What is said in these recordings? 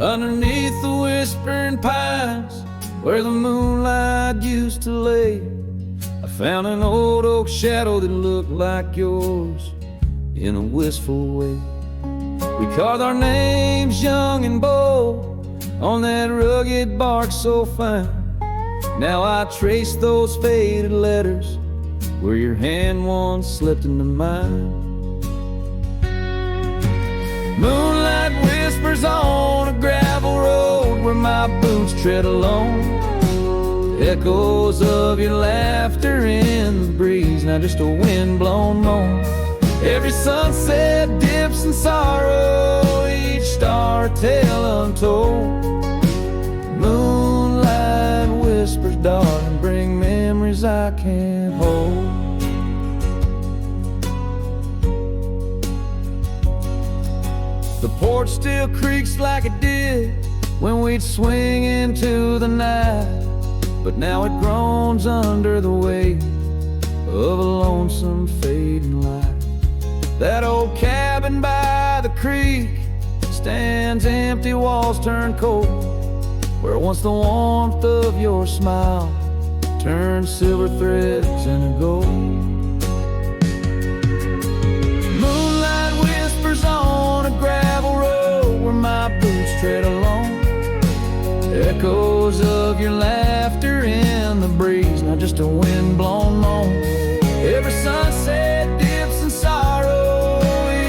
underneath the whispering pines where the moonlight used to lay. I found an old oak shadow that looked like yours in a wistful way. We carved our names young and bold on that rugged bark so fine. Now I trace those faded letters where your hand once slipped into mine. Moonlight whispers on a gravel road where my boots tread alone. Echoes of your laughter in the breeze, not just a wind-blown moan. Every sunset dips in sorrow, each star a tale untold. Moonlight whispers, darling, bring memories I can't hold. The porch still creaks like it did when we'd swing into the night, but now it groans under the weight of a lonesome fading light. That old cabin by the creek stands empty, walls turn cold, where once the warmth of your smile turned silver threads into gold. Moonlight whispers on a gravel road where my boots tread alone. Echoes of your laughter in the breeze, not just a wind-blown moan. Every sunset dips in sorrow,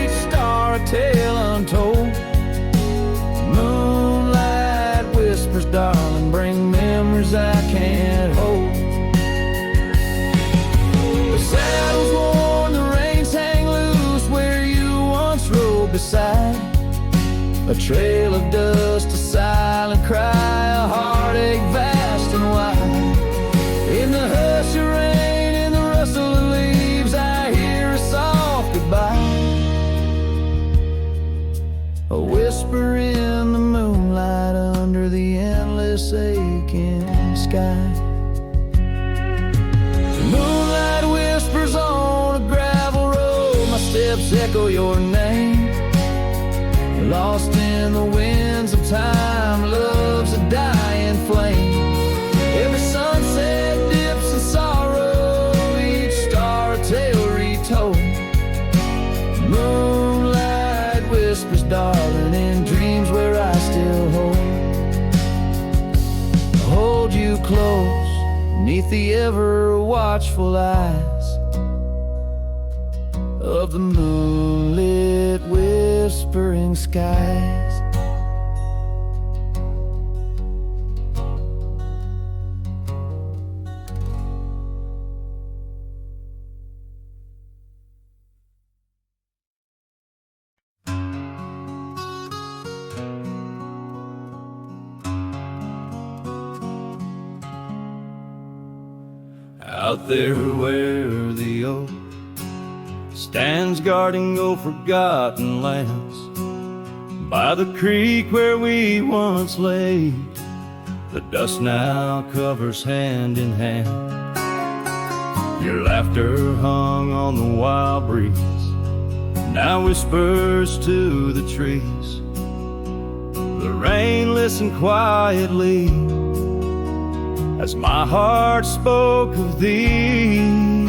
each star a tale untold. Moonlight whispers, darling, bring memories I can't hold. The saddle's worn, the reins hang loose where you once rode beside. A trail of dust, a silent cry, a heartache vast and wide. In the hush of rain, in the rustle of leaves, I hear a soft goodbye. A whisper in the moonlight under the endless aching sky. Moonlight whispers on a gravel road, my steps echo your name. Lost in the winds of time, love's a dying flame. Every sunset dips in sorrow, each star a tale retold. Moonlight whispers, darling, in dreams where I still hold you close, neath the ever watchful eyes of the moonlit whispering skies. Out there where the oak stands guarding old forgotten lands, by the creek where we once lay, the dust now covers hand in hand. Your laughter hung on the wild breeze, now whispers to the trees. The rain listened quietly as my heart spoke of these.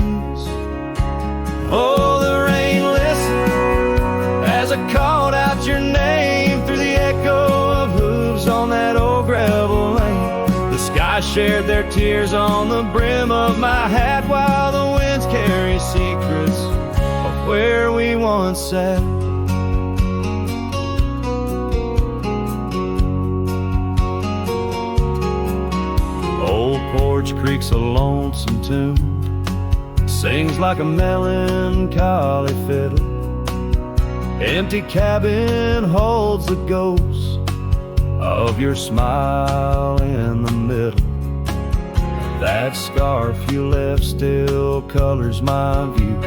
Oh, the rain listened as I called out your name through the echo of hooves on that old gravel lane. The sky shared their tears on the brim of my hat, while the winds carry secrets of where we once sat. Old porch creak's a lonesome tune, sings like a melancholy fiddle. Empty cabin holds the ghost of your smile in the middle. That scarf you left still colors my view,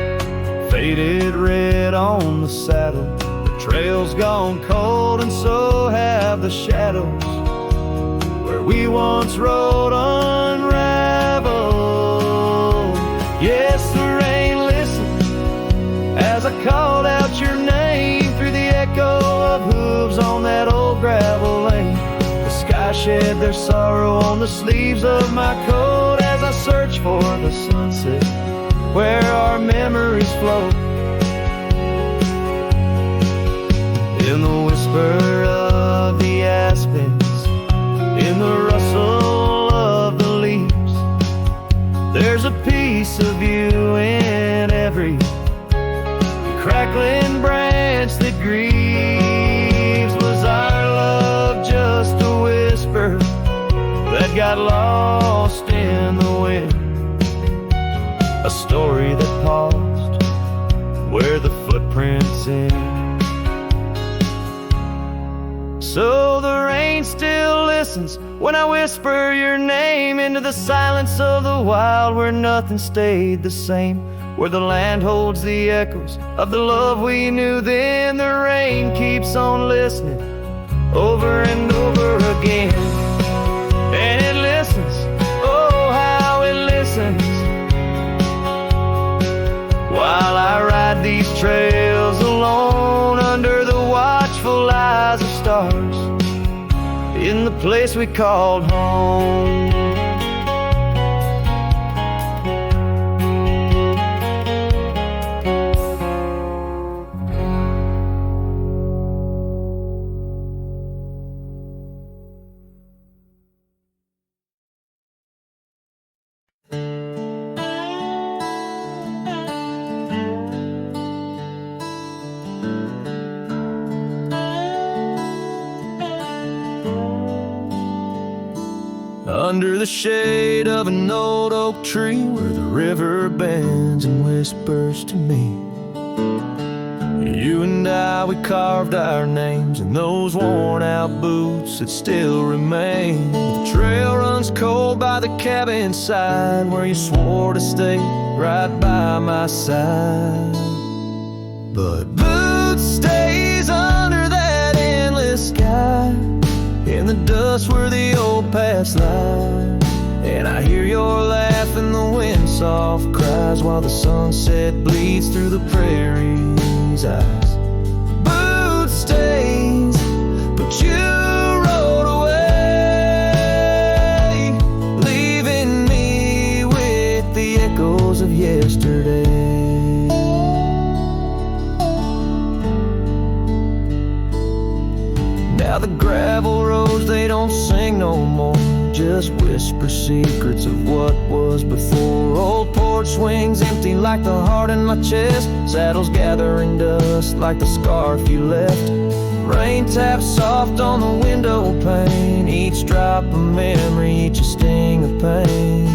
faded red on the saddle. The trail's gone cold and so have the shadows where we once rode unraveled. Yes, the rain listened as I called out your name through the echo of hooves on that old gravel lane. shed their sorrow on the sleeves of my coat as I search for the sunset where our memories float. In the whisper of the aspens, in the rustle of the leaves, there's a piece of you in every crackling branch that grieves. Was our love just a whisper that got lost in the wind? A story that paused where the footprints end. So the rain still listens when I whisper your name into the silence of the wild, where nothing stayed the same, where the land holds the echoes of the love we knew then. The rain keeps on listening over and over again, and it listens, oh how it listens, while I ride these trails alone under the watchful eyes of stars in the place we called home. Under the shade of an old oak tree where the river bends and whispers to me, you and I, we carved our names in those worn out boots that still remain. The trail runs cold by the cabin side where you swore to stay right by my side. But boots stays under that endless sky, in the dust where the old paths lie, and I hear your laugh and the wind soft cries while the sunset bleeds through the prairie's eyes. Boot stays, but you rode away, leaving me with the echoes of yesterday. Now the gravel roads, they don't sing no more, just whisper secrets of what was before. Old porch swings empty like the heart in my chest, saddles gathering dust like the scarf you left. Rain taps soft on the window pane, each drop a memory, each a sting of pain.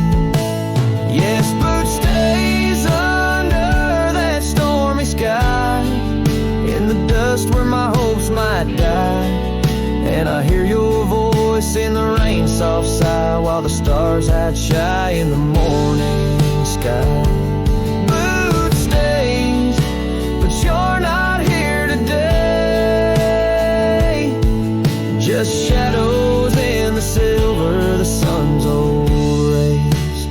Yes, boot stays under that stormy sky, in the dust where my hopes might die. And I hear your voice in the rain soft sigh while the stars hide shy in the morning sky. Boot stays, but you're not here today, just shadows in the silver of the sun's old rays.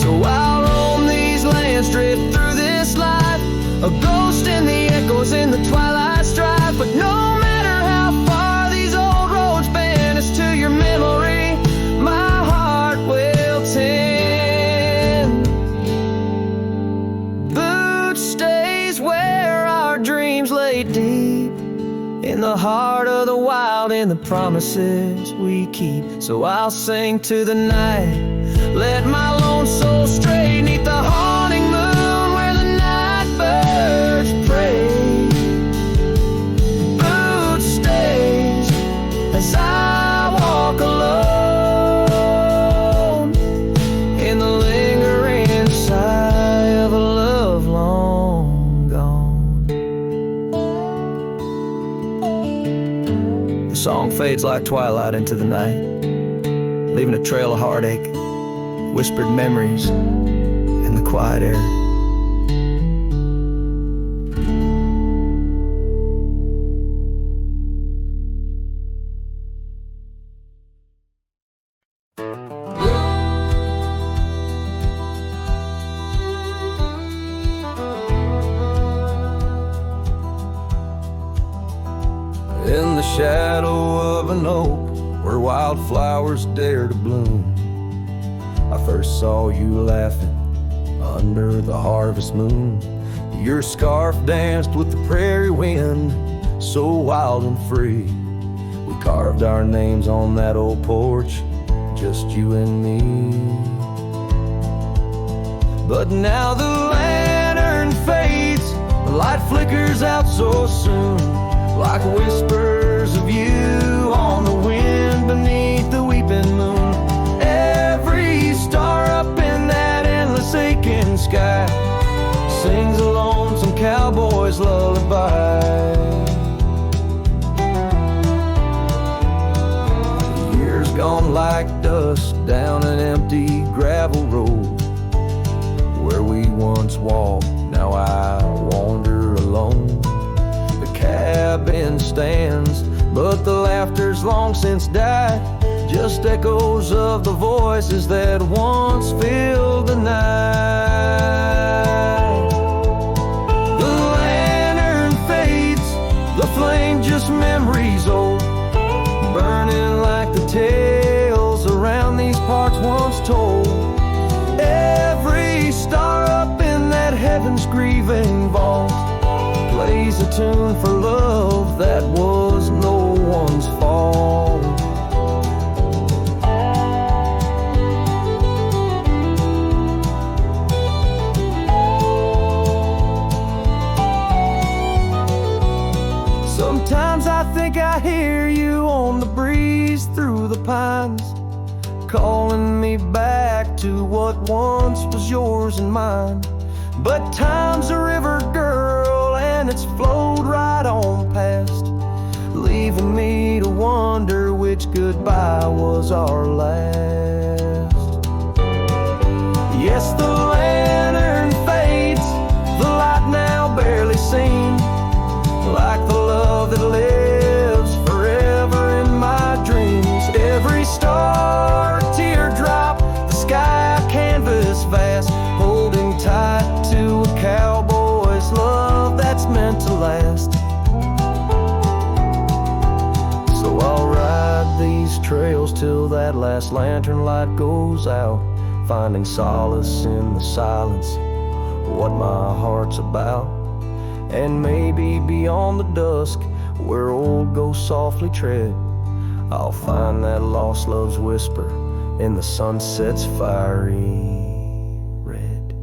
So I'll roam these lands, drift through this life, a ghost in the echoes in the twilight strife. But no matter how far these old roads bend us to your memory, my heart will tend. Boot stays where our dreams lay deep, in the heart of the wild, in the promises we keep. So I'll sing to the night, let my lone soul stray neath the haunting moon where the night birds pray. Boot stays as I walk alone in the lingering sigh of a love long gone. The song fades like twilight into the night, leaving a trail of heartache, whispered memories in the quiet air. In the shadow of an oak where wildflowers dare to bloom. I first saw you laughing under the harvest moon. Your scarf danced with the prairie wind, so wild and free. We carved our names on that old porch, just you and me. But now the lantern fades, the light flickers out so soon, like whispers of you on the wind beneath the weeping moon. Every star up in that endless aching sky sings a lonesome cowboy's lullaby. Years gone like dust down an empty gravel road, where we once walked, now I wander alone. The cabin stands, but the laughter's long since died, just echoes of the voices that once filled the night. The lantern fades, the flame just memories old, burning like the tales around these parts once told. Every star up in that heaven's grieving vault plays a tune for love that was no one's fault. Sometimes I think I hear you on the breeze through the pines, calling me back to what once was yours and mine. But time's a river, girl, and it's flowed right on past, leaving me to wonder which goodbye was our last. Yes, the lantern fades, the light now barely seen, like the love that lives forever in my dreams. Every star, teardrop, the sky, canvas vast, holding tight to a cowboy's love that's meant to last. So I'll ride these trails till that last lantern light goes out, finding solace in the silence, what my heart's about. And maybe beyond the dusk, where old ghosts softly tread, I'll find that lost love's whisper in the sunset's fiery red.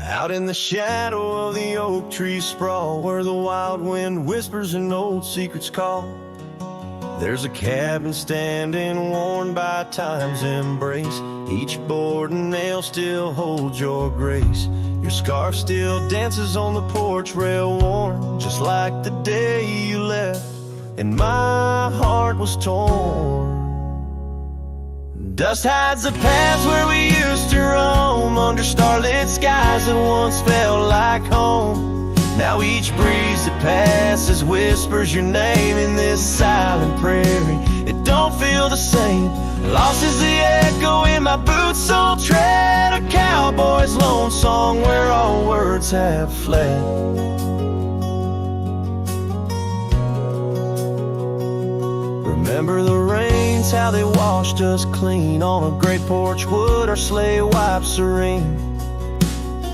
Out in the shadow of the oak tree sprawl, where the wild wind whispers and old secrets call, there's a cabin standing worn by time's embrace. Each board and nail still holds your grace. Your scarf still dances on the porch rail, worn just like the day you left, and my heart was torn. Dust hides the paths where we used to roam, under starlit skies that once felt like home. Now each breeze that passes whispers your name in this silent prairie. It don't feel the same. Lost is the echo in my boots, so tread a cowboy's lone song where all words have fled. Remember the rains, how they washed us clean on a great porch wood, our sleigh wiped serene.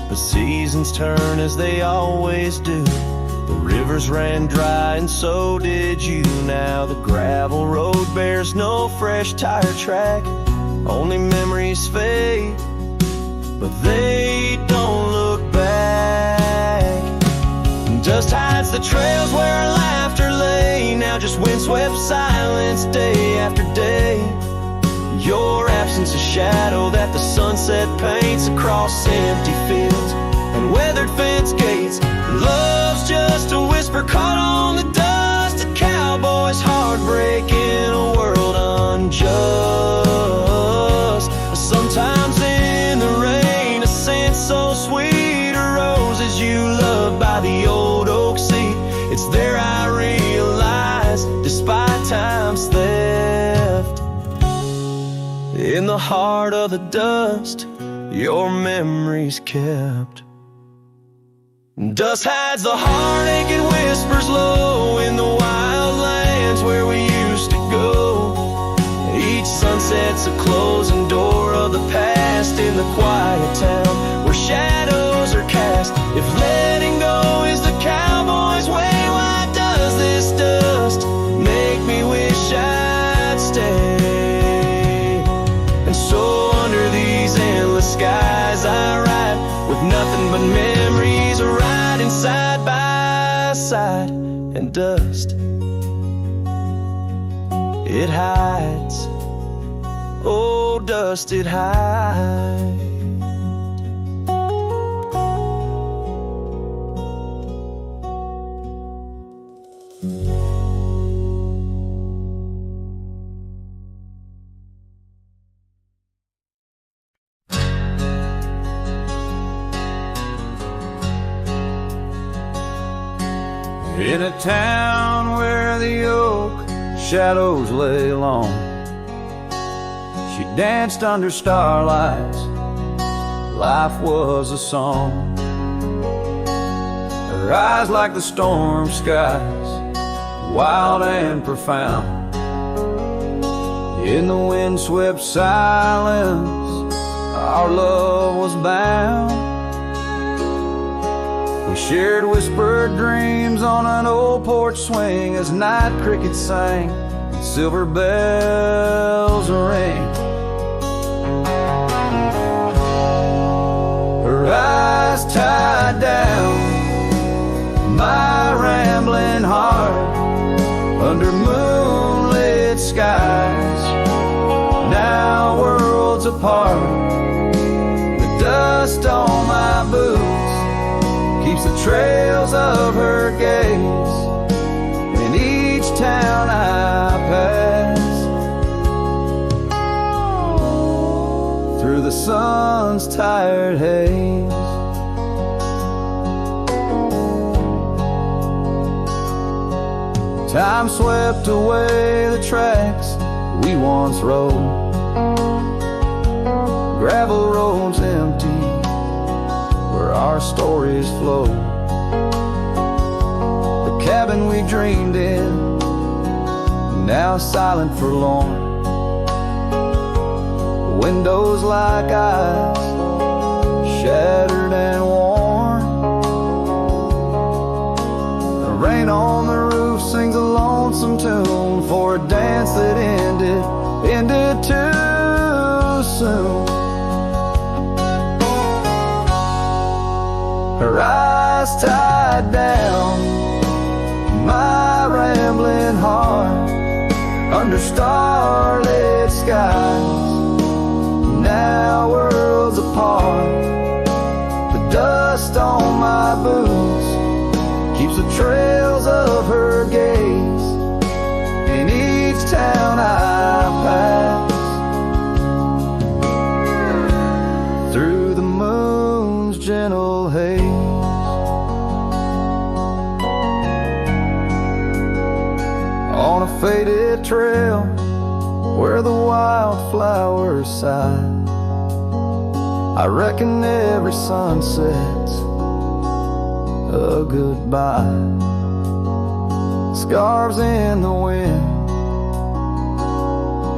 The seasons turn as they always do, the rivers ran dry and so did you. Now the gravel road bears no fresh tire track, only memories fade, but they don't look back. Dust hides the trails where our laughter lay, now just windswept silence day after day. Your absence a shadow that the sunset paints across empty fields and weathered fence gates. Love's just a whisper caught on the dust, a cowboy's heartbreak in a world unjust. Sometimes in the rain, a scent so sweet arose as you loved by the old oak In the heart of the dust, your memory's kept. Dust hides the heartache and whispers low in the wild lands where we used to go. Each sunset's a closing door of the past in the quiet town where shadows are cast. If letting go is the cowboy's way, why does this dust make me wish I'd stay? And so under these endless skies I ride with nothing but memories riding side by side. And dust, it hides. Oh, dust, it hides. In a town where the oak shadows lay long, she danced under starlights, life was a song. Her eyes like the storm skies, wild and profound. In the windswept silence, our love was bound. We shared whispered dreams on an old porch swing as night crickets sang and silver bells rang. Her eyes tied down my rambling heart under moonlit skies, now worlds apart. The dust on my boots keeps the trails of her gaze in each town I pass, through the sun's tired haze. Time swept away the tracks we once rode, gravel roads empty where our stories flow. The cabin we dreamed in, now silent forlorn. Windows like eyes, shattered and worn. The rain on the roof sings a lonesome tune for a dance that ended too soon. Her eyes tied down my rambling heart under starlit skies, now worlds apart. The dust on my boots keeps the trails of her gaze in each town I pass, through the moon's gentle haze. On a faded trail where the wildflowers sigh, I reckon every sunset's a goodbye. Scarves in the wind,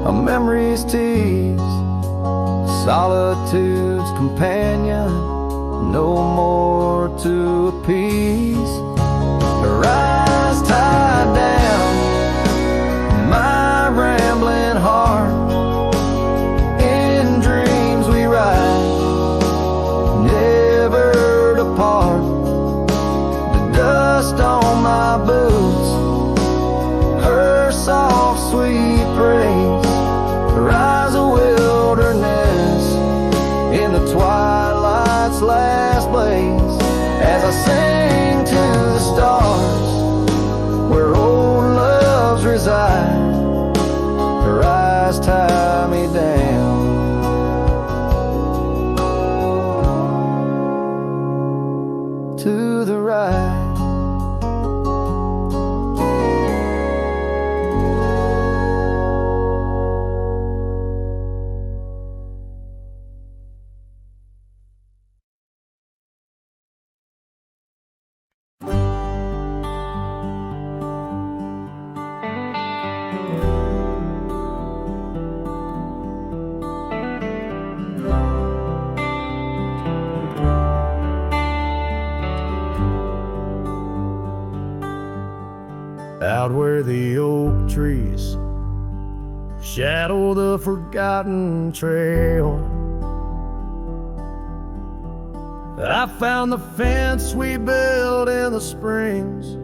a memory's tease, solitude's companion, no more to appease. Her eyes tied down my rambling heart, in dreams we ride, never depart. The dust on my boots, her soft sweet praise, her eyes a wilderness in the twilight's last blaze. As I sing to the stars where old where the oak trees shadow the forgotten trail. I found the fence we built in the springs,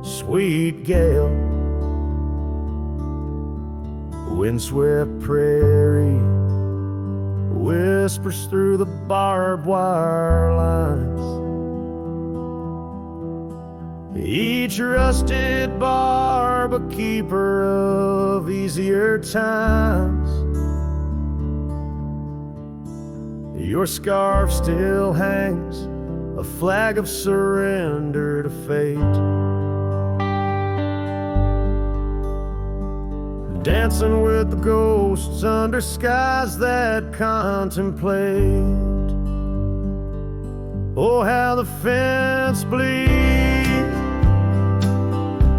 sweet gale, windswept prairie whispers through the barbed wire lines. Each rusted barb a keeper of easier times. Your scarf still hangs, a flag of surrender to fate. Dancing with the ghosts under skies that contemplate. Oh, how the fence bleeds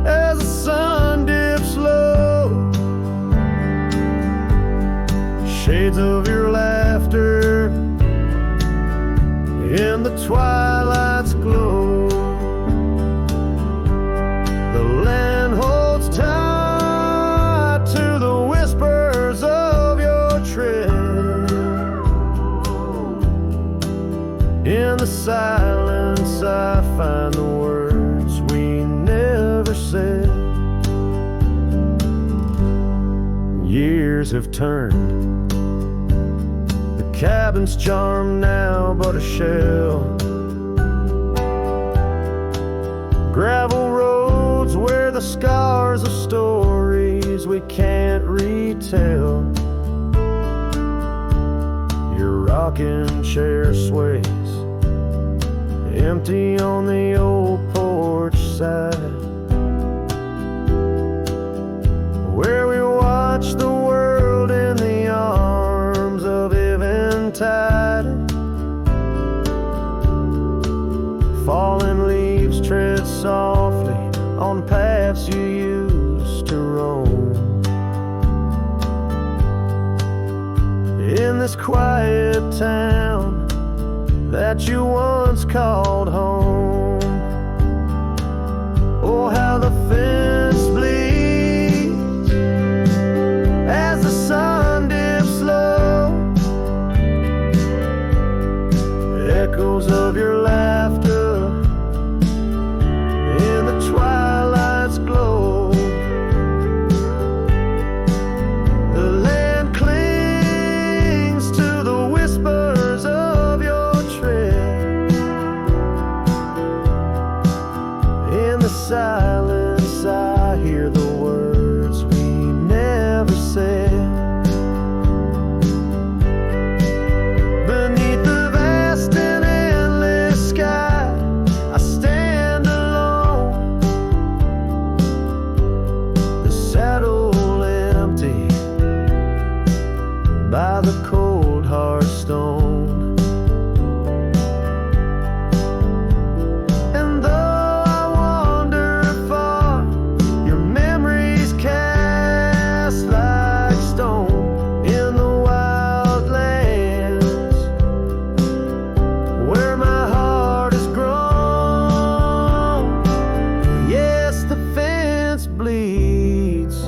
as the sun dips low. Shades of your laughter in the twilight's glow. The land holds tight to the whispers of your tread. In the silence I find the words we never said. Years have turned, cabin's charm now but a shell. Gravel roads where the scars of stories we can't retell. Your rocking chair sways empty on the old porch side, where we watch the world in the arms of tide. Fallen leaves tread softly on paths you used to roam. In this quiet town that you once called home. Oh, how the fence bleeds as the sun dips low. Echoes of your laughter in the twilight's glow. The land clings to the whispers of your tread. In the silence I hear the words we never said. By the cold hard stone. And though I wander far, your memories cast like stone in the wild lands where my heart has grown. Yes, the fence bleeds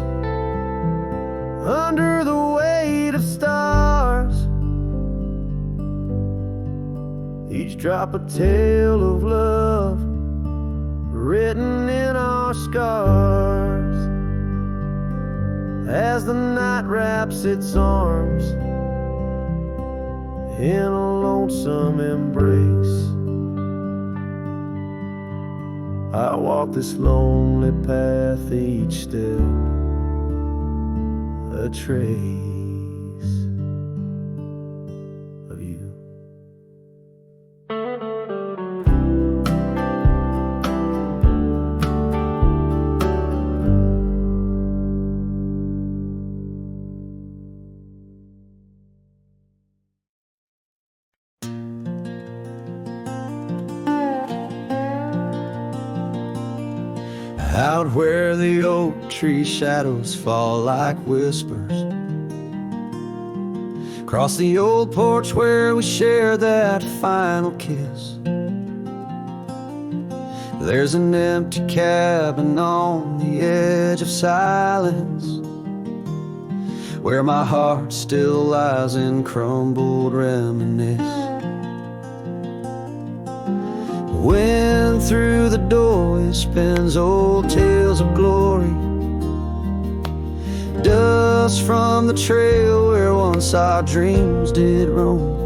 under the weight of stars. Each drop a tale of love written in our scars. As the night wraps its arms in a lonesome embrace, I walk this lonely path, each step a trace of you. Out where the oak tree shadows fall like whispers, across the old porch where we shared that final kiss. There's an empty cabin on the edge of silence, where my heart still lies in crumbled reminisce. Wind through the doorway spins old tales of glory, dust from the trail where once our dreams did roam.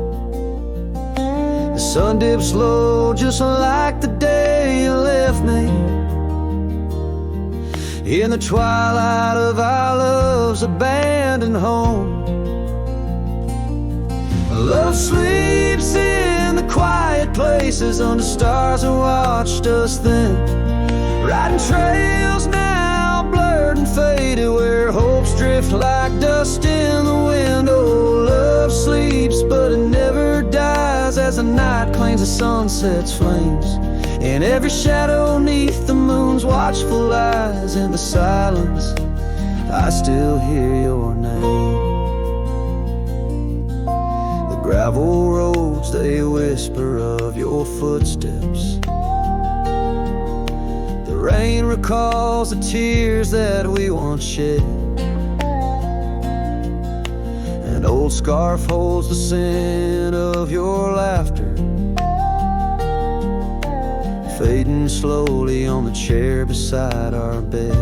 The sun dips low just like the day you left me, in the twilight of our love's abandoned home. Love sleeps in the quiet places under stars that watched us then, riding trails now blurred and faded where hopes drift like dust in the wind. Oh, love sleeps but it never dies as the night claims the sunset's flames, in every shadow neath the moon's watchful eyes. In the silence I still hear your name. The gravel roads, they whisper of your footsteps. The rain recalls the tears that we once shed. An old scarf holds the scent of your laughter, fading slowly on the chair beside our bed.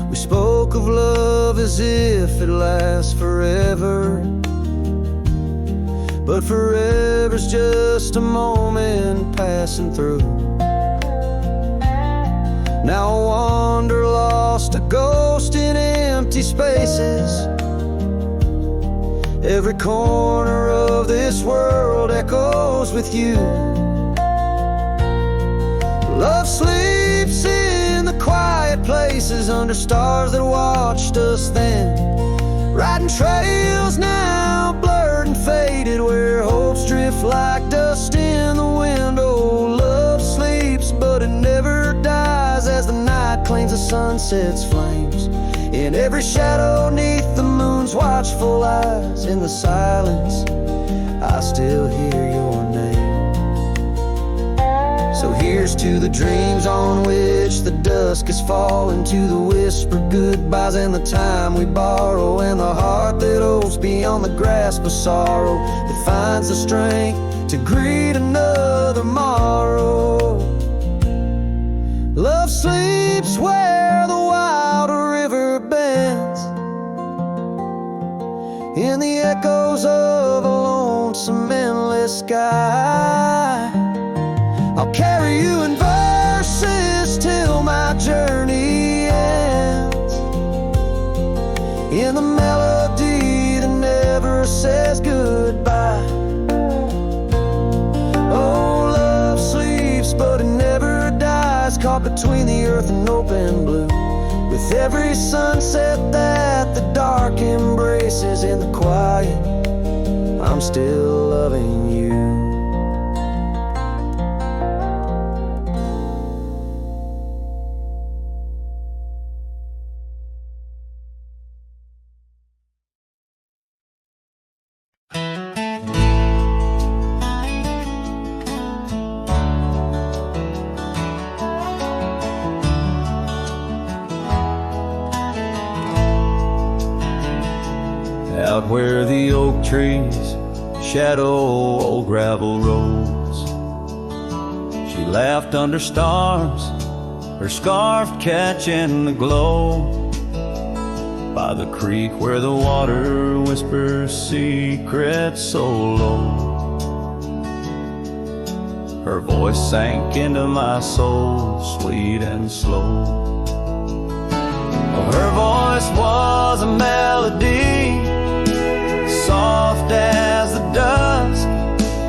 We spoke of love as if it lasts forever, but forever's just a moment passing through. Now I wander lost, a ghost in empty spaces. Every corner of this world echoes with you. Love sleeps in the quiet places under stars that watched us then, riding trails now blurred and faded where hopes drift like dust in the wind. Oh, love sleeps but it never dies as the night claims the sunset's flames, in every shadow neath the moon's watchful eyes. In the silence I still hear your name. So here's to the dreams on which the dusk is falling, to the whispered goodbyes and the time we borrow, and the heart that hopes beyond the grasp of sorrow, that finds the strength to greet another morrow. Love sleeps where the wild river bends, in the echoes of a lonesome endless sky. I'll carry you in verses till my journey ends, in the melody that never says goodbye. Oh, love sleeps but it never dies, caught between the earth and open blue, with every sunset that the dark embraces. In the quiet I'm still loving you. Out where the oak trees shadow old gravel roads, she laughed under stars, her scarf catching the glow, by the creek where the water whispers secrets so low. Her voice sank into my soul, sweet and slow. Oh, her voice was a melody, soft as the dusk,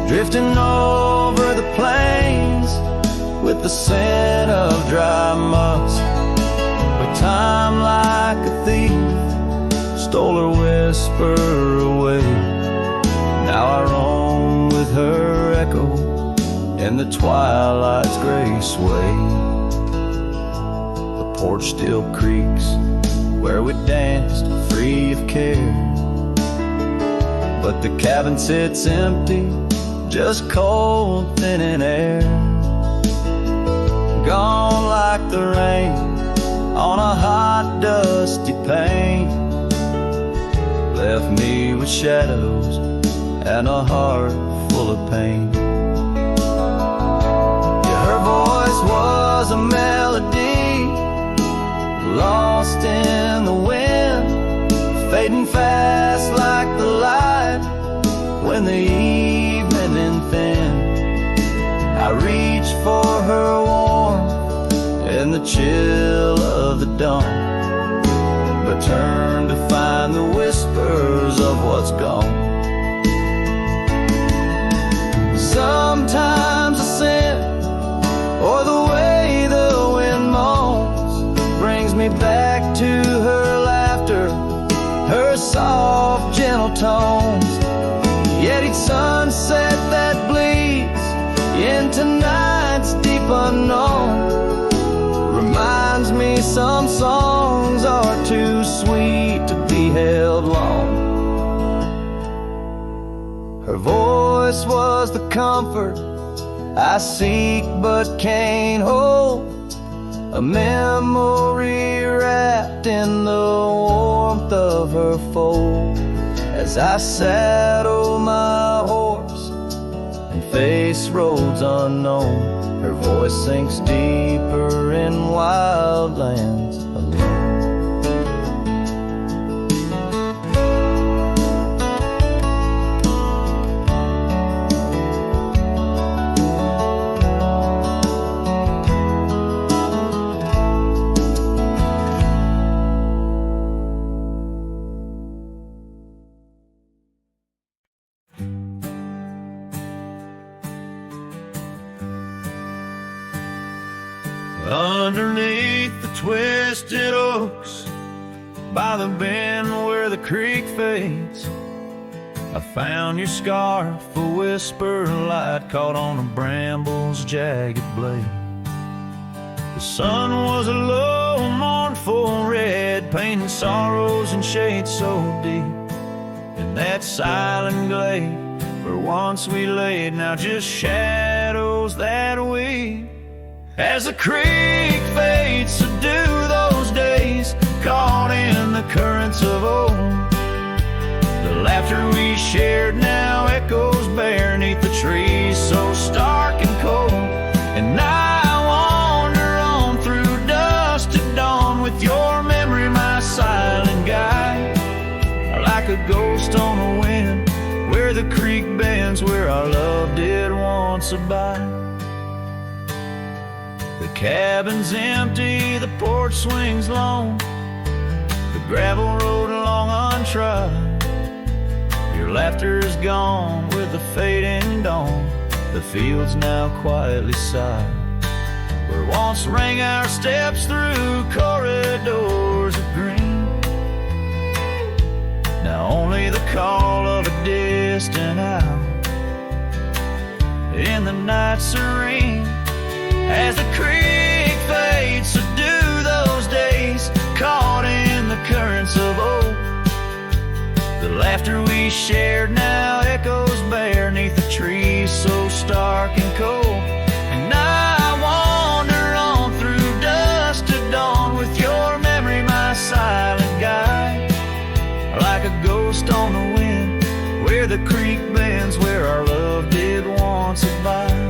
drifting over the plains with the scent of dry musk. But time like a thief stole her whisper away. Now I roam with her echo in the twilight's gray sway. The porch still creaks where we danced free of care, but the cabin sits empty just cold, thinning air. Gone like the rain on a hot, dusty pane. Left me with shadows and a heart full of pain. Yeah, her voice was a melody, lost in the wind, fading fast like the light when the evening thin. I reached for her warmth in the chill of the dawn, but turned to find the whispers of what's gone. Sometimes a scent or the way the wind moans brings me back to her laughter, her soft, gentle tones. Yet each sunset that bleeds into night's deep unknown reminds me some songs are too sweet to be held long. Her voice was the comfort I seek but can't hold, a memory wrapped in the warmth of her fold. As I saddle my horse and face roads unknown, her voice sinks deeper in wild lands alone. Underneath the twisted oaks, by the bend where the creek fades, I found your scarf, a whisper light caught on a bramble's jagged blade. The sun was a low, mournful red, painting sorrows in shades so deep. In that silent glade where once we laid, now just shadows that weep. As the creek fades, so do those days, caught in the currents of old. The laughter we shared now echoes bare 'neath the trees so stark and cold. And I wander on through dusk to dawn with your memory, my silent guide, like a ghost on the wind where the creek bends, where our love did once abide. The cabin's empty, the porch swings lone, the gravel road along untried. Your laughter is gone with the fading dawn, the fields now quietly sigh. Where once rang our steps through corridors of green, now only the call of a distant owl in the night serene. As the creek fades, so do those days, caught in the currents of old. The laughter we shared now echoes bare 'neath the trees so stark and cold. And I wander on through dusk to dawn with your memory, my silent guide, like a ghost on the wind where the creek bends, where our love did once abide.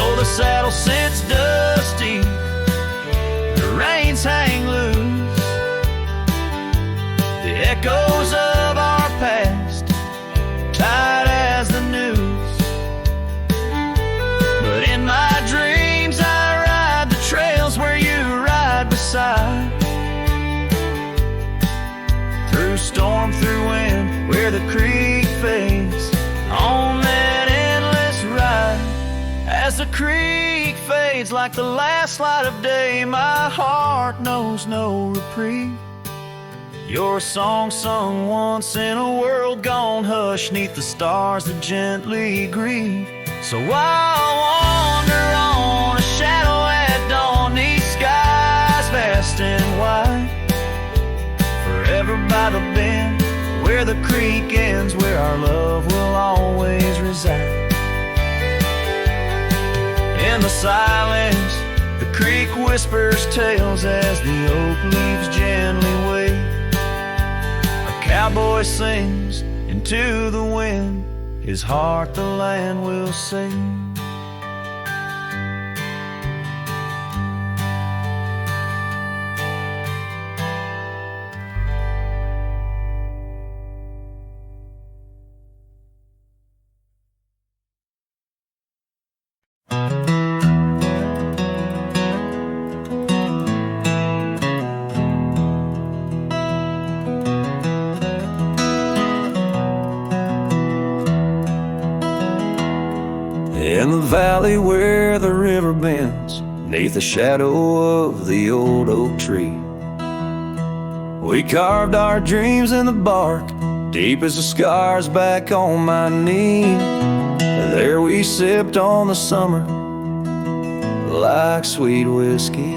Oh, the saddle sits dusty, the reins hang loose, the echoes of our past tight as the news. But in my dreams I ride the trails where you ride beside, through storm, through wind, where the creek fades on that endless ride. As the creek fades like the last light of day, my heart knows no reprieve. Your song sung once in a world gone hush 'neath the stars that gently grieve. So I'll wander on, a shadow at dawn, 'neath skies vast and wide, forever by the bend where the creek ends, where our love will always reside. In the silence, the creek whispers tales as the oak leaves gently wave. A cowboy sings into the wind, his heart the land will sing. In the valley where the river bends, neath the shadow of the old oak tree, we carved our dreams in the bark, deep as the scars back on my knee. There we sipped on the summer like sweet whiskey.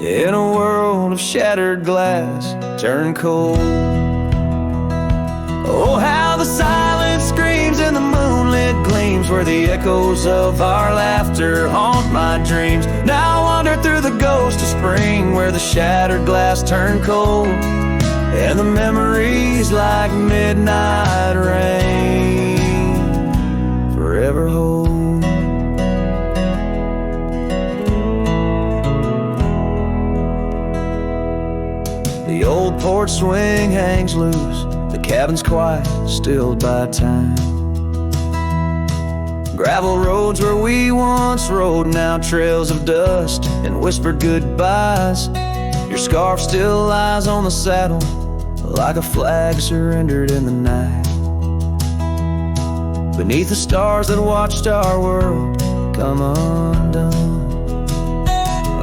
In a world of shattered glass turned cold. Oh, how the silence screams and the moonlit gleams, where the echoes of our laughter haunt my dreams. Now I wander through the ghost of spring, where the shattered glass turned cold, and the memories like midnight rain forever hold. The old porch swing hangs loose, the cabin's quiet, stilled by time. Gravel roads where we once rode, now trails of dust and whispered goodbyes. Your scarf still lies on the saddle, like a flag surrendered in the night. Beneath the stars that watched our world come undone.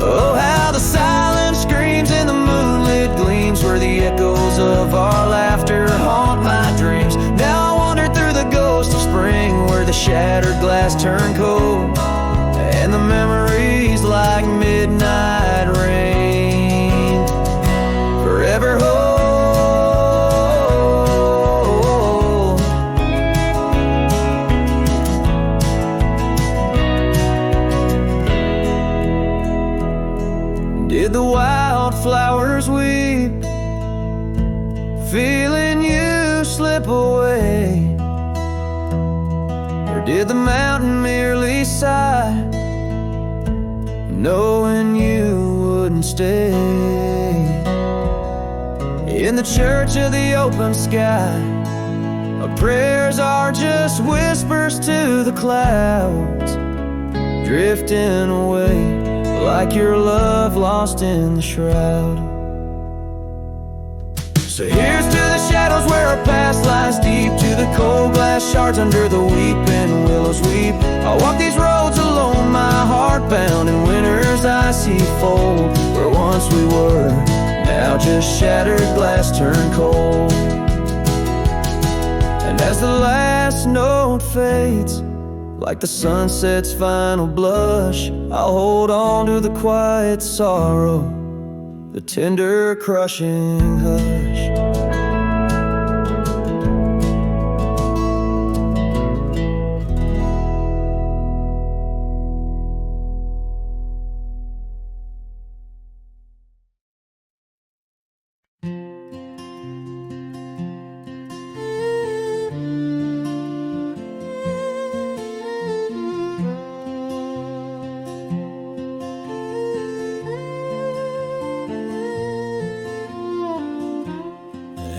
Oh, how the silence screams and the moonlit gleams, where the echoes of our laughter haunt my dreams. Now I wander through the ghost of spring, where the shattered glass turned cold, and the memories like midnight rain forever hold. Did the wildflowers weep, feeling you slip away? Or did the mountain merely sigh, knowing you wouldn't stay? In the church of the open sky, our prayers are just whispers to the clouds, drifting away like your love lost in the shroud. So here's to the shadows where our past lies deep, to the cold glass shards under the weeping willows weep. I walk these roads alone, my heart bound in winter's icy fold, where once we were, now just shattered glass turned cold. And as the last note fades, like the sunset's final blush, I'll hold on to the quiet sorrow, the tender crushing hush.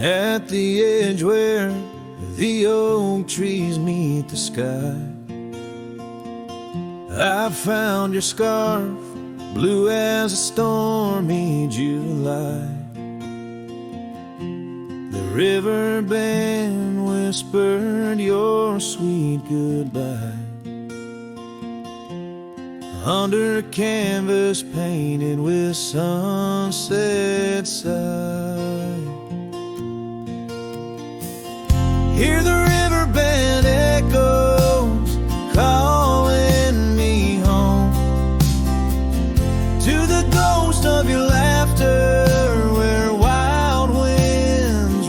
At the edge where the oak trees meet the sky, I found your scarf, blue as a stormy July. The river band whispered your sweet goodbye, under a canvas painted with sunset side. Hear the riverbed echoes calling me home, to the ghost of your laughter where wild winds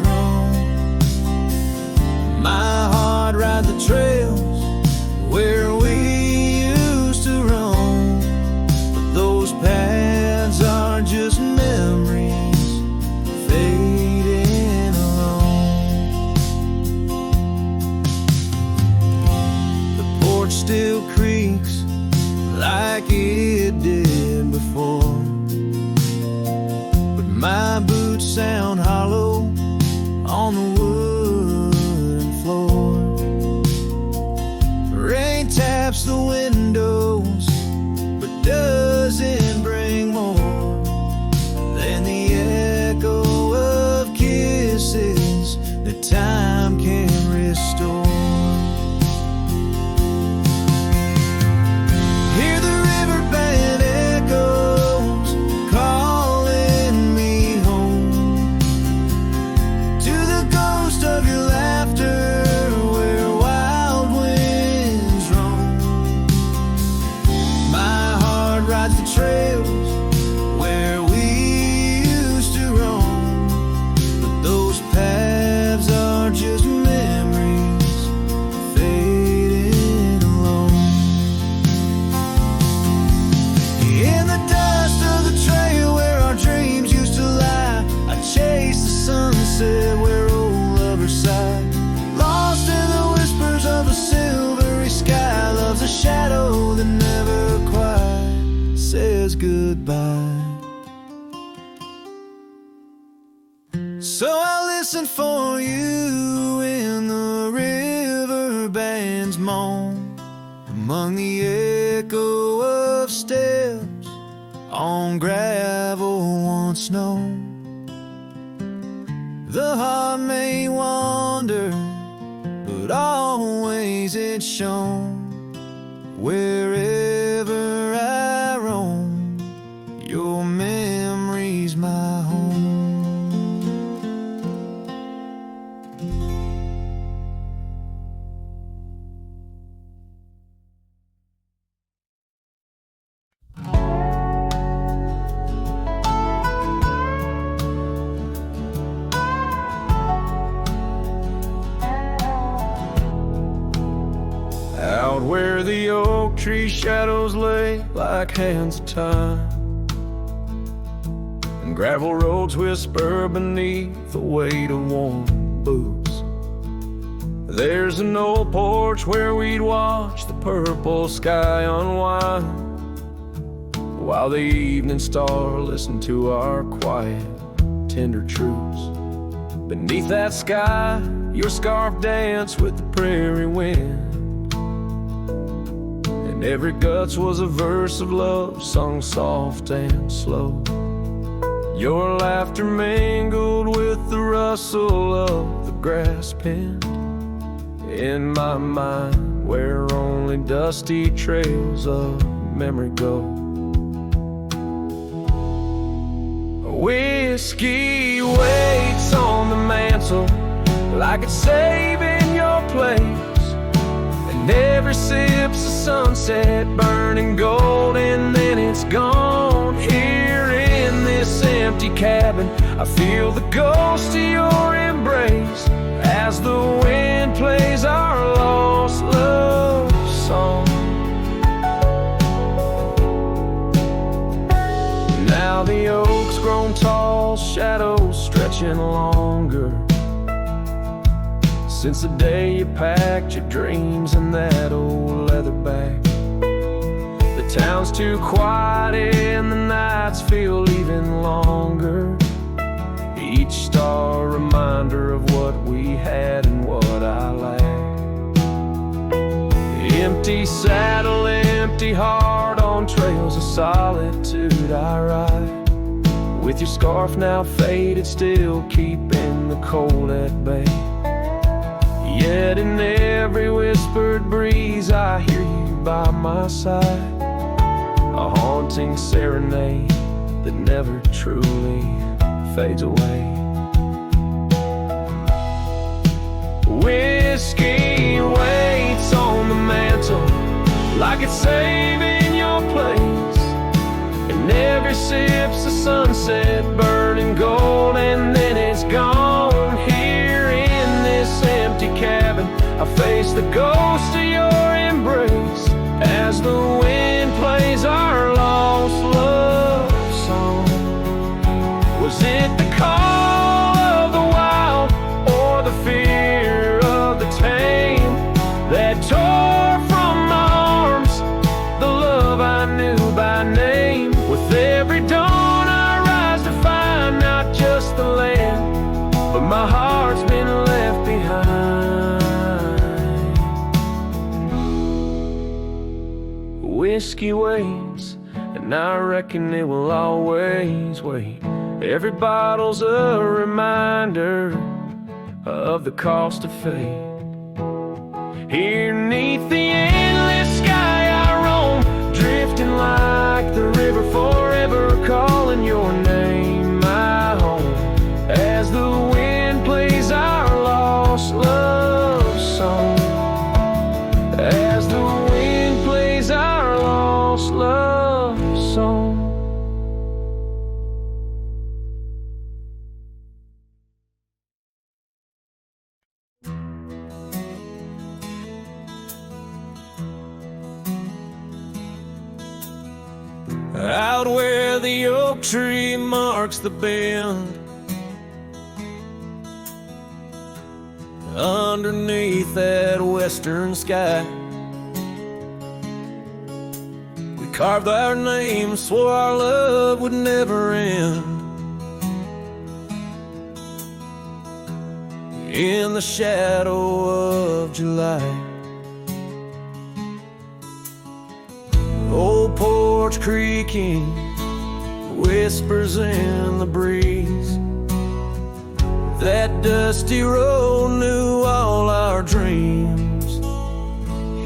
on the wooden floor. Rain taps the windows, but doesn't bring more than the echo of kisses that time can restore. Hear the riverbed echoes calling me home to the ghost of your laughter where wild winds roam. My heart rides the trails where we used to roam, but those paths are just memories fading alone. In the dust of the trail where our dreams used to lie, I chase the sunset where old lovers sigh. Lost in the whispers of a silvery sky, love's a shadow that never quite says goodbye. So I listen for you in the riverband's moan, among the echo of steps on gravel once known. The heart may wander, but always it's shown. Wherever I roam, your memory's my home. Out where the oak tree shadows lay like hands of time, and gravel roads whisper beneath the weight of warm boots. There's an old porch where we'd watch the purple sky unwind, while the evening star listened to our quiet, tender truths. Beneath that sky, your scarf danced with the prairie wind, and every guts was a verse of love sung soft and slow. Your laughter mingled with the rustle of the grass pinned in my mind, where only dusty trails of memory go. Whiskey waits on the mantle like it's saving your place, and every sip's a sunset burning gold, and then it's gone. Here in this empty cabin, I feel the ghost of your embrace as the wind plays our lost love song. Now the oak's grown tall, shadows stretching longer, since the day you packed your dreams in that old leather bag. The town's too quiet and the nights feel even longer, each star a reminder of what we had and what I lacked. Empty saddle, empty heart on trails of solitude I ride, with your scarf now faded, still keeping the cold at bay. Yet in every whispered breeze I hear you by my side, a haunting serenade that never truly fades away. Whiskey waits on the mantle like it's saving your place, and every sip's a sunset burning gold, and then it's gone. Here in this empty cabin, I face the ghost of your embrace as the wind plays our lost love song. Was it the call of the wild or the fear of the tame that tore from my arms the love I knew by name? With every dawn I rise to find not just the land, but my heart's been whiskey waits, and I reckon it will always wait. Every bottle's a reminder of the cost of fate. Here 'neath the endless sky I roam, drifting like the river forever, calling your name my home. As the wind plays our lost love song, as the wind plays our lost love song. Out where the oak tree marks the bend, underneath that western sky, we carved our names, swore our love would never end. In the shadow of July, old porch creaking, whispers in the breeze. That dusty road knew all our dreams.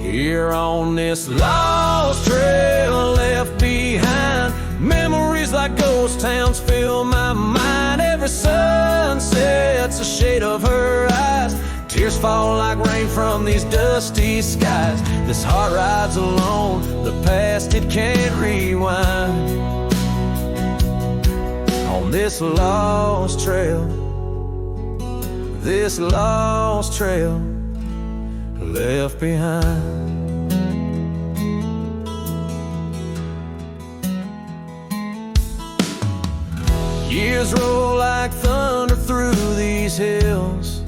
Here on this lost trail left behind, memories like ghost towns fill my mind. Every sunset's a shade of her eyes, tears fall like rain from these dusty skies. This heart rides alone, the past it can't rewind. On this lost trail, this lost trail left behind. Years roll like thunder through these hills,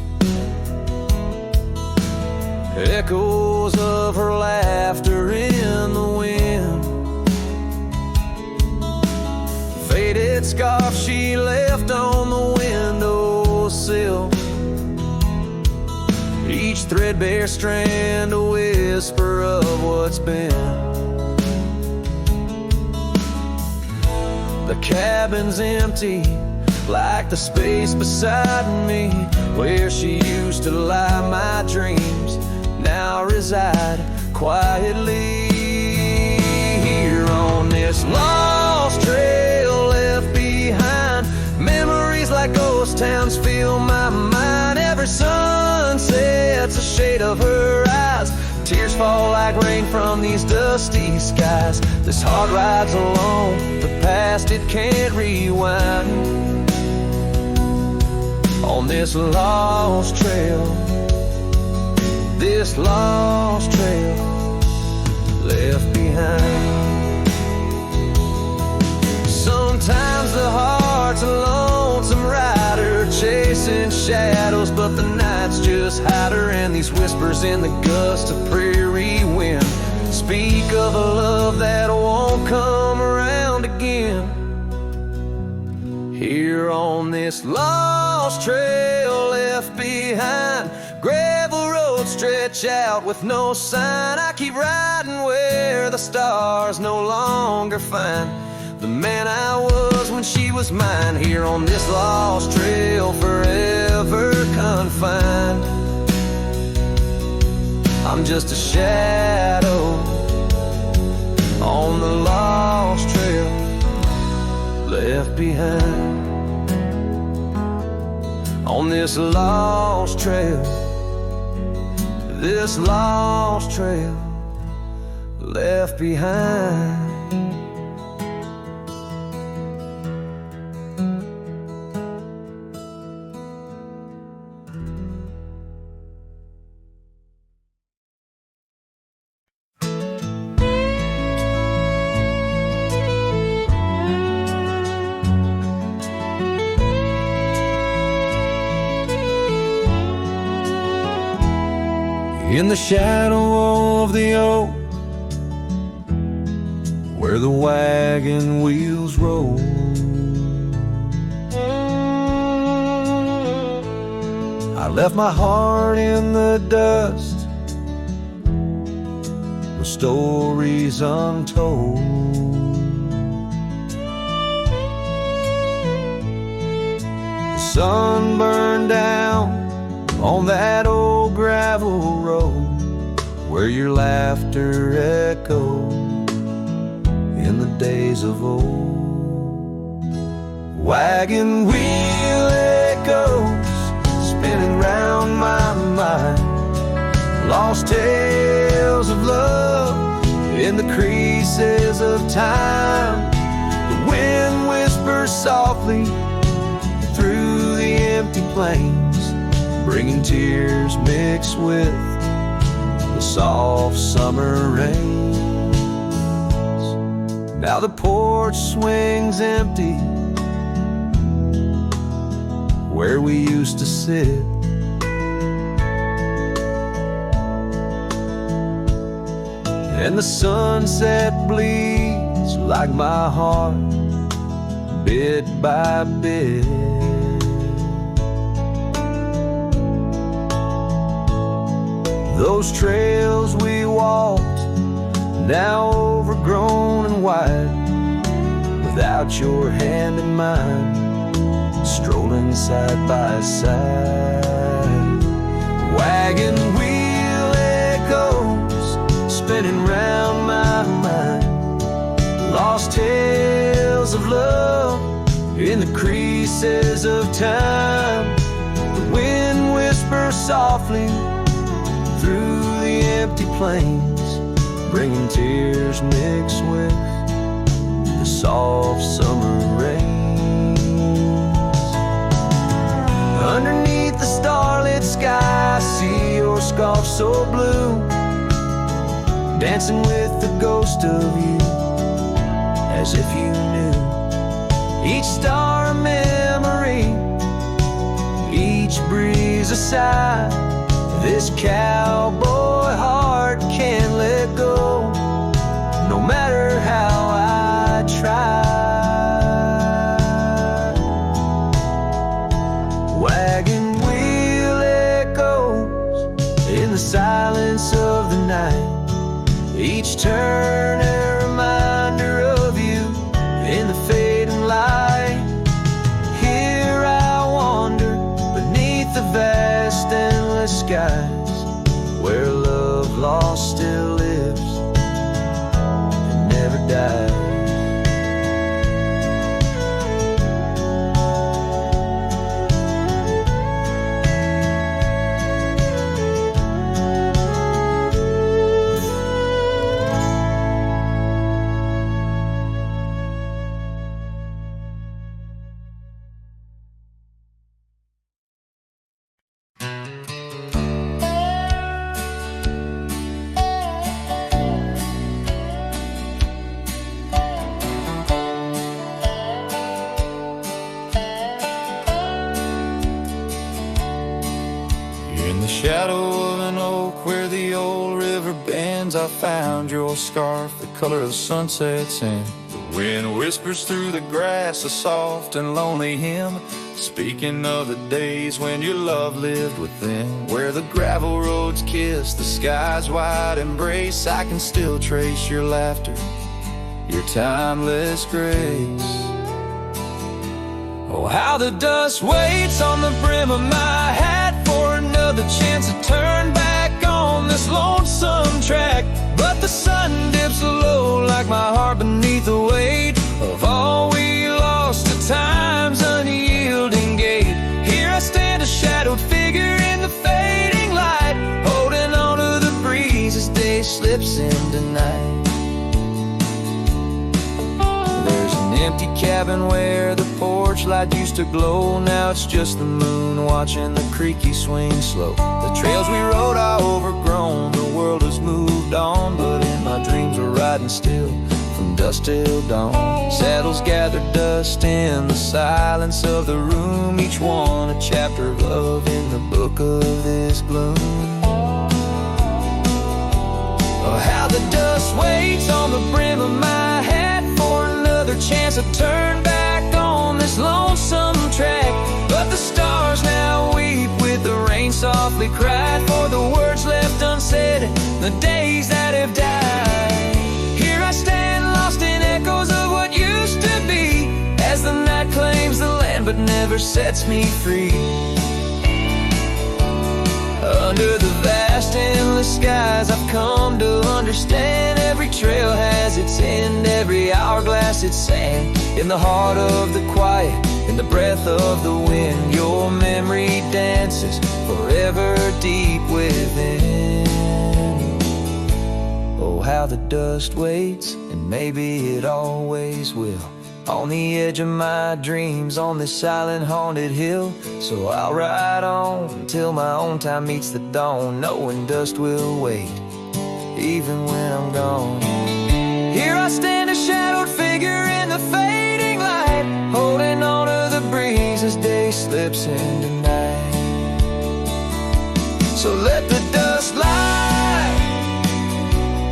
echoes of her laughter in the wind. Faded scarf she left on the windowsill, each threadbare strand a whisper of what's been. The cabin's empty like the space beside me, where she used to lie my dreams now reside quietly. Here on this lost trail left behind, memories like ghost towns fill my mind. Every sunset's a shade of her eyes, tears fall like rain from these dusty skies. This heart rides alone, the past it can't rewind. On this lost trail, this lost trail left behind. Sometimes the heart's a lonesome rider chasing shadows, but the night's just hider, and these whispers in the gust of prairie wind speak of a love that won't come around again. Here on this lost trail left behind, gravel roads stretch out with no sign. I keep riding where the stars no longer find the man I was when she was mine. Here on this lost trail, forever confined, I'm just a shadow on the lost trail left behind. On this lost trail, this lost trail left behind. In the shadow of the oak, where the wagon wheels roll, I left my heart in the dust with stories untold. The sun burned down on that old gravel road where your laughter echoed in the days of old. Wagon wheel echoes spinning round my mind, lost tales of love in the creases of time. The wind whispers softly through the empty plains, bringing tears mixed with the soft summer rains. Now the porch swings empty where we used to sit, and the sunset bleeds like my heart, bit by bit. Those trails we walked, now overgrown and wide, without your hand in mine, strolling side by side. Wagon wheel echoes spinning round my mind, lost tales of love in the creases of time. The wind whispers softly through the empty plains, bringing tears mixed with the soft summer rains. Underneath the starlit sky, I see your scarf so blue, dancing with the ghost of you, as if you knew. Each star a memory, each breeze a sigh. This cowboy heart can't let go, no matter how I try. Wagon wheel echoes in the silence of the night, each turn a reminder of you in the fading light. Here I wander beneath the vast endless skies, where love lost still lives and never dies. Shadow of an oak where the old river bends, I found your scarf, the color of the sunsets, and the wind whispers through the grass, a soft and lonely hymn, speaking of the days when your love lived within. Where the gravel roads kiss the sky's wide embrace, I can still trace your laughter, your timeless grace. Oh, how the dust waits on the brim of my hat for another chance to turn back on this lonesome track. But the sun dips low like my heart beneath the weight of all we lost to time's unyielding gate. Here I stand, a shadowed figure in the fading light, holding on to the breeze as day slips into night. There's an empty cabin where the porch light used to glow. Now it's just the moon watching the creaky swing slow. The trails we rode are overgrown, the world has moved on, but in my dreams we're riding still from dusk till dawn. Saddles gather dust in the silence of the room, each one a chapter of love in the book of this gloom. Oh, how the dust waits on the brim of my hat for another chance to turn back on this lonesome track. But the stars now weep with the rain softly cried for the words left unsaid. said, the days that have died. Here I stand lost in echoes of what used to be, as the night claims the land but never sets me free. Under the vast endless skies I've come to understand, every trail has its end, every hourglass its sand. In the heart of the quiet, in the breath of the wind, your memory dances forever deep within. Oh, how the dust waits, and maybe it always will, on the edge of my dreams, on this silent haunted hill. So I'll ride on until my own time meets the dawn, knowing dust will wait, even when I'm gone. Here I stand, a shadowed figure in the fading light, holding on to the breeze as day slips into night. So let the dust lie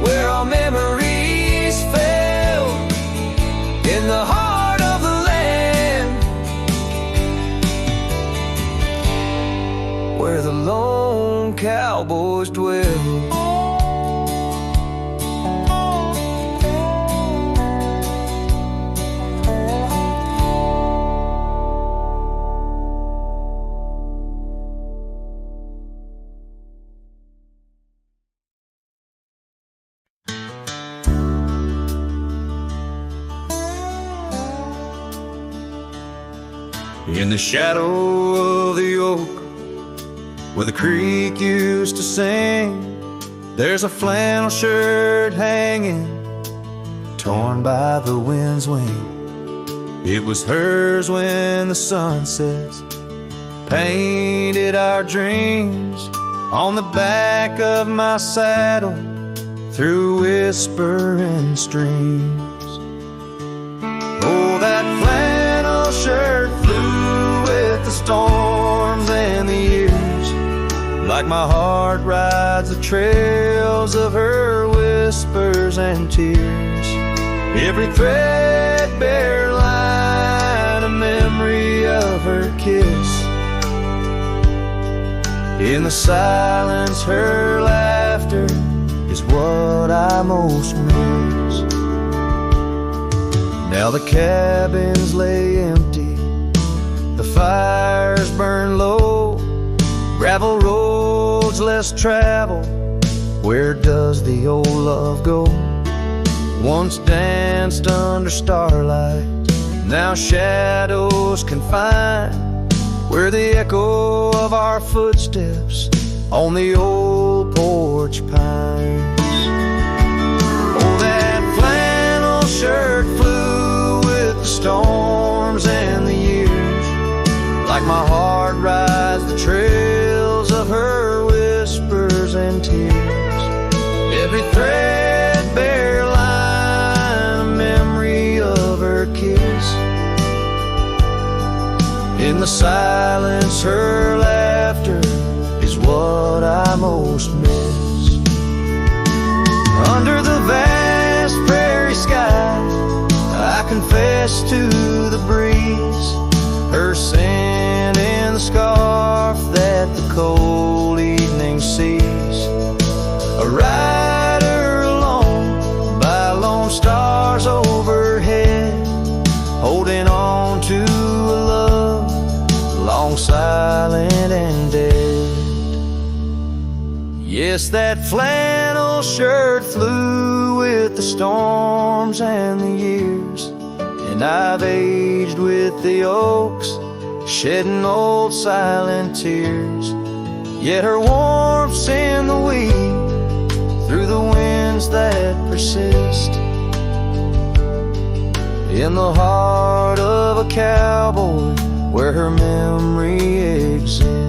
where our memories fell, in the heart of the land, where the lone cowboys dwell. In the shadow of the oak, where the creek used to sing, there's a flannel shirt hanging, torn by the wind's wing. It was hers when the sunsets painted our dreams on the back of my saddle, through whispering streams. Oh, that flannel shirt flew with the storms and the years, like my heart rides the trails of her whispers and tears. Every threadbare line, a memory of her kiss. In the silence, her laughter is what I most miss. Now the cabins lay empty, the fires burn low, gravel roads less traveled. Where does the old love go? Once danced under starlight, now shadows confine, where the echo of our footsteps on the old porch pines. Oh, that flannel shirt flew with the storms and the years, like my heart rides the trails of her whispers and tears. Every threadbare line, a memory of her kiss. In the silence, her laughter is what I most miss. Under the vast prairie sky, I confess to the breeze, her scent in the scarf that the cold evening sees. A rider alone by lone stars overhead, holding on to a love long silent and dead. Yes, that flannel shirt flew with the storms and the years, and I've aged with the oaks, shedding old silent tears. Yet her warmth's in the weed, through the winds that persist, in the heart of a cowboy, where her memory exists.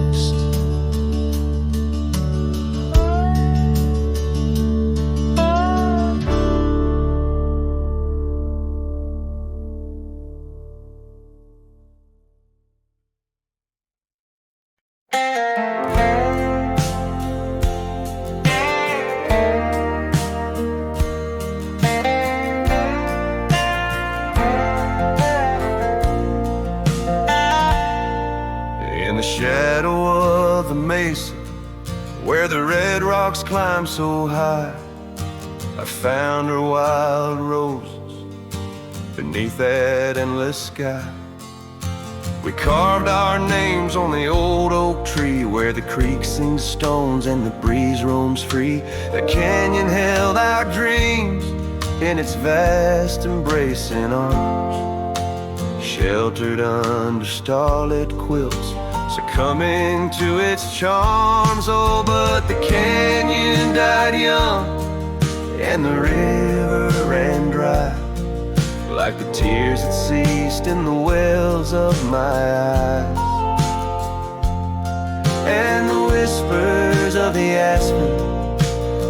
where the red rocks climb so high. I found her wild roses beneath that endless sky. We carved our names on the old oak tree, where the creek sings stones and the breeze roams free. That canyon held our dreams in its vast embracing arms, sheltered under starlit quilts, succumbing to its charms. Oh, but the canyon died young and the river ran dry, like the tears that ceased in the wells of my eyes. And the whispers of the aspen,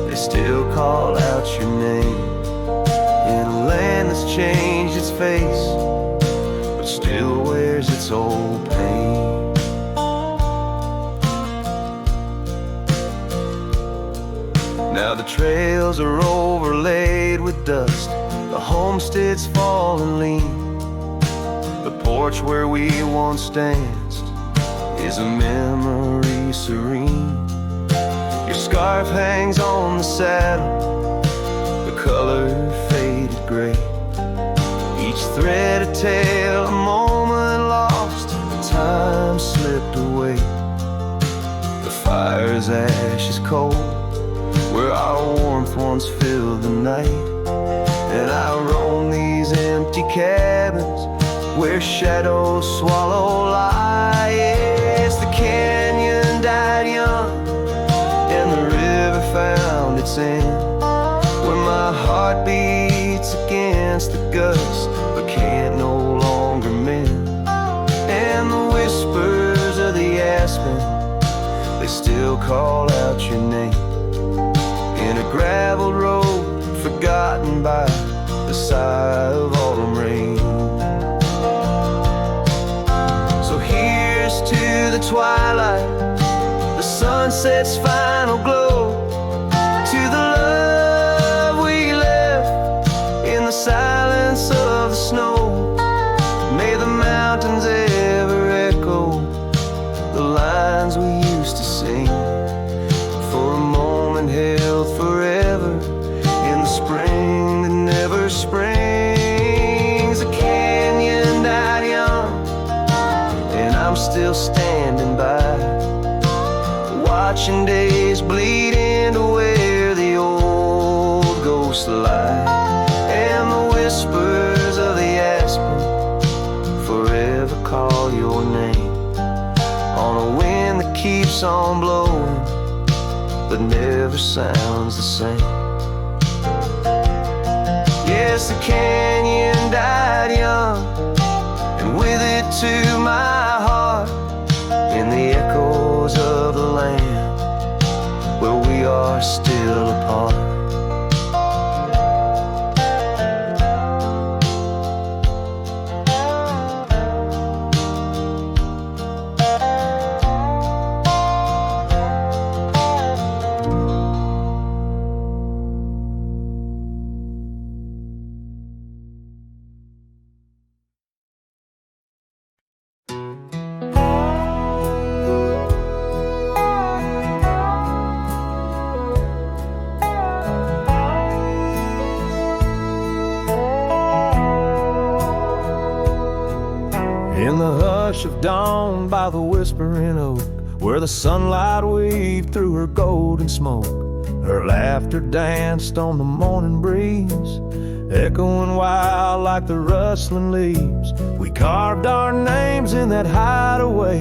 they still call out your name, in a land that's changed its face, but still wears its old pain. Now the trails are overlaid with dust, the homestead's fallen lean. The porch where we once danced is a memory serene. Your scarf hangs on the saddle, the color faded gray. Each thread a tale, a moment lost, time slipped away. The fire's ashes cold, where our warmth once filled the night. And I roam these empty cabins where shadows swallow light. Yes, the canyon died young and the river found its end, where my heart beats against the gust but can't no longer mend. And the whispers of the aspen, they still call out your name, in a graveled road forgotten by the sigh of autumn rain. So here's to the twilight, the sunset's final glow, to the love we left in the silence of the snow. May the mountains ever echo the lines we used to sing, for a moment held forever in the spring that never springs. The canyon died young and I'm still standing by, watching days bleed into where the old ghosts lie. And the whispers of the aspen forever call your name, on a wind that keeps on blowing but never sounds the same. Yes, the canyon died young, and with it to my heart, in the echoes of the land where we are still apart. In the hush of dawn by the whispering oak, where the sunlight weaved through her golden smoke, her laughter danced on the morning breeze, echoing wild like the rustling leaves. We carved our names in that hideaway,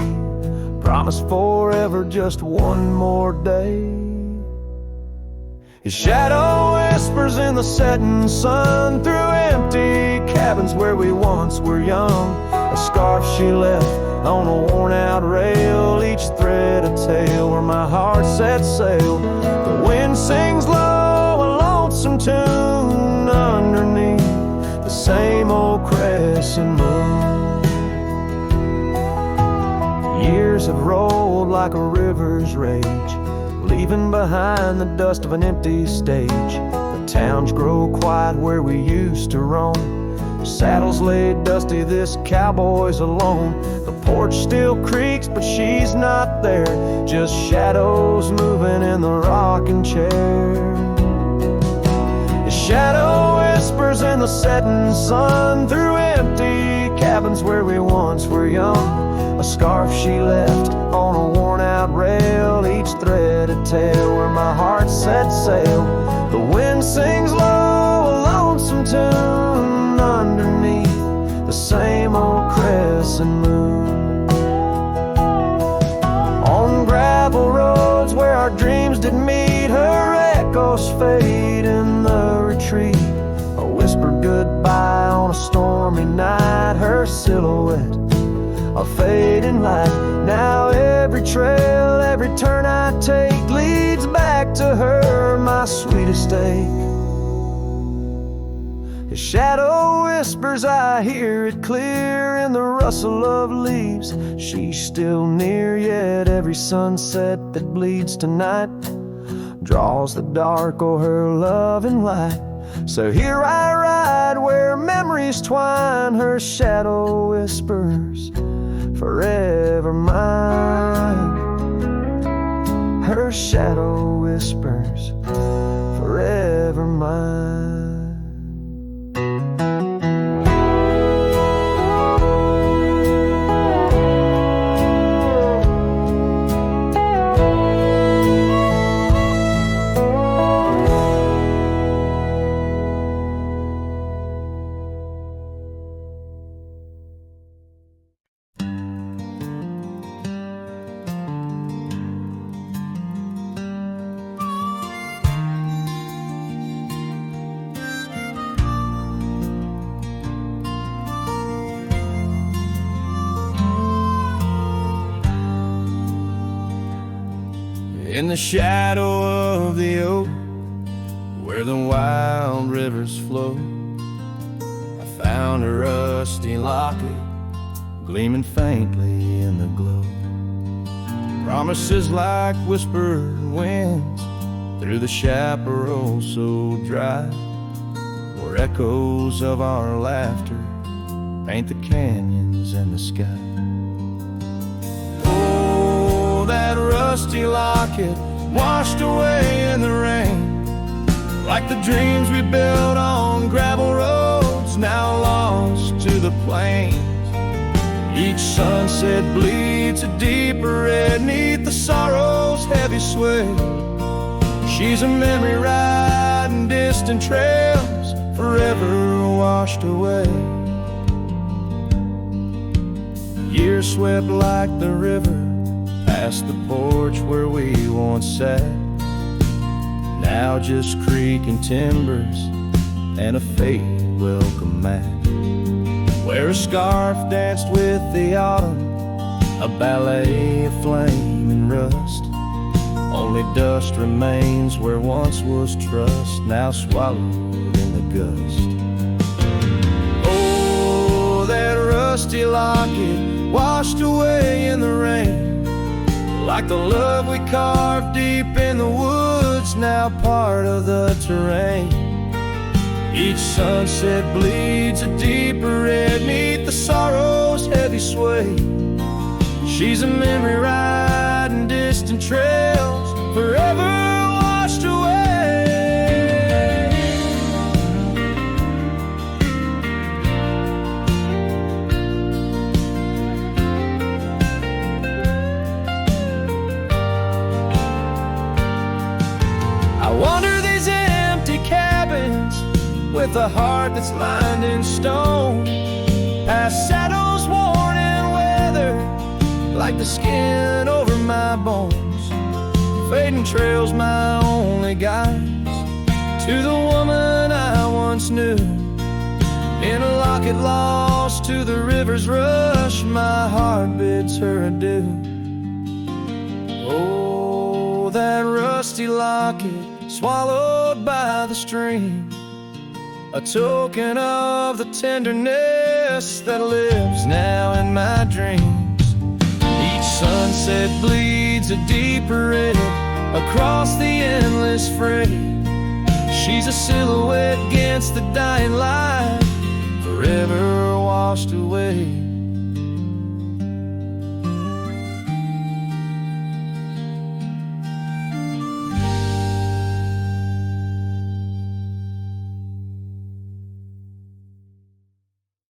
promised forever just one more day. His shadow whispers in the setting sun through empty cabins where we once were young. A scarf she left on a worn-out rail, each thread a tale where my heart set sail. The wind sings low, a lonesome tune underneath the same old crescent moon. Years have rolled like a river's rage, leaving behind the dust of an empty stage. The towns grow quiet where we used to roam, saddles laid dusty, this cowboy's alone. The porch still creaks, but she's not there. Just shadows moving in the rocking chair. The shadow whispers in the setting sun through empty cabins where we once were young. A scarf she left on a worn-out rail, each thread a tale where my heart set sail. The wind sings low, a lonesome tune underneath the same old crescent moon. On gravel roads where our dreams did meet, her echoes fade in the retreat. A whispered goodbye on a stormy night, her silhouette a fading light. Now every trail, every turn I take leads back to her, my sweetest ache. The shadow whispers, I hear it clear in the rustle of leaves. She's still near, yet every sunset that bleeds tonight draws the dark o'er her loving light. So here I ride where memories twine, her shadow whispers, forever mine. Her shadow whispers, forever mine. In the shadow of the oak, where the wild rivers flow, I found a rusty locket gleaming faintly in the glow. Promises like whispered winds through the chaparral so dry, where echoes of our laughter paint the canyons and the sky. That rusty locket washed away in the rain, like the dreams we built on gravel roads now lost to the plains. Each sunset bleeds a deeper red neath the sorrow's heavy sway. She's a memory riding distant trails, forever washed away. Years swept like the river past the porch where we once sat, now just creaking timbers and a faded welcome mat, where a scarf danced with the autumn, a ballet of flame and rust. Only dust remains where once was trust, now swallowed in the gust. Oh, that rusty locket washed away in the rain, like the love we carved deep in the woods, now part of the terrain. Each sunset bleeds a deeper red neath the sorrow's heavy sway. She's a memory riding distant trails, forever washed away. I wander these empty cabins with a heart that's lined in stone, past shadows worn and weathered like the skin over my bones. Fading trails my only guides to the woman I once knew. In a locket lost to the river's rush, my heart bids her adieu. Oh, that rusty locket swallowed by the stream, a token of the tenderness that lives now in my dreams. Each sunset bleeds a deeper red across the endless fray. She's a silhouette against the dying light, forever washed away.